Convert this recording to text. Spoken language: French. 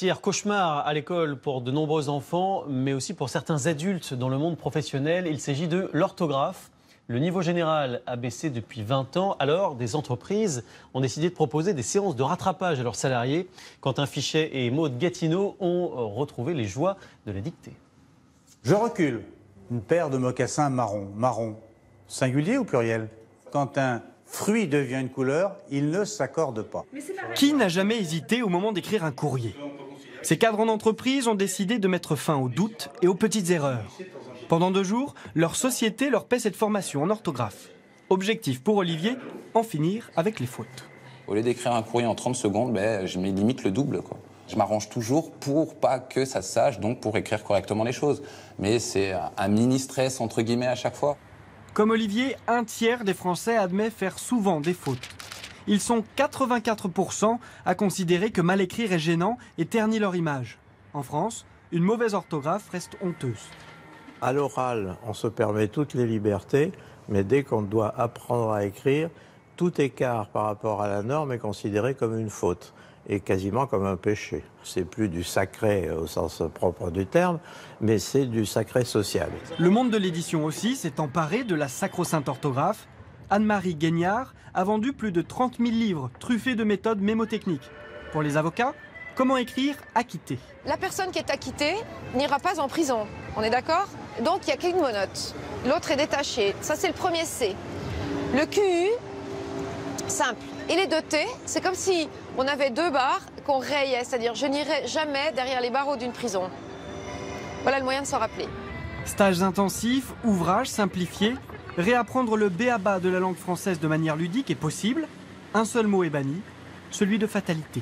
Hier, cauchemar à l'école pour de nombreux enfants, mais aussi pour certains adultes dans le monde professionnel. Il s'agit de l'orthographe. Le niveau général a baissé depuis 20 ans. Alors, des entreprises ont décidé de proposer des séances de rattrapage à leurs salariés. Quentin Fichet et Maude Gatineau ont retrouvé les joies de la dictée. Je recule. Une paire de mocassins marron. Marron, singulier ou pluriel? Quand un fruit devient une couleur, il ne s'accorde pas. Qui n'a jamais hésité au moment d'écrire un courrier? Ces cadres d'entreprise ont décidé de mettre fin aux doutes et aux petites erreurs. Pendant 2 jours, leur société leur paie cette formation en orthographe. Objectif pour Olivier, en finir avec les fautes. Au lieu d'écrire un courrier en 30 secondes, je mets limite le double, quoi. Je m'arrange toujours pour pas que ça se sache, donc pour écrire correctement les choses. Mais c'est un mini-stress, entre guillemets, à chaque fois. Comme Olivier, 1/3 des Français admet faire souvent des fautes. Ils sont 84% à considérer que mal écrire est gênant et ternit leur image. En France, une mauvaise orthographe reste honteuse. À l'oral, on se permet toutes les libertés, mais dès qu'on doit apprendre à écrire, tout écart par rapport à la norme est considéré comme une faute et quasiment comme un péché. C'est plus du sacré au sens propre du terme, mais c'est du sacré social. Le monde de l'édition aussi s'est emparé de la sacro-sainte orthographe. Anne-Marie Guignard a vendu plus de 30 000 livres truffés de méthodes mémotechniques. Pour les avocats, comment écrire acquitté? La personne qui est acquittée n'ira pas en prison, on est d'accord? Donc il n'y a qu'une monote, l'autre est détachée, ça c'est le premier C. Le QU, simple. Et les 2 T, c'est comme si on avait 2 barres qu'on rayait, c'est-à-dire je n'irai jamais derrière les barreaux d'une prison. Voilà le moyen de s'en rappeler. Stages intensifs, ouvrages simplifiés, réapprendre le b.a.-ba de la langue française de manière ludique est possible. Un seul mot est banni, celui de fatalité.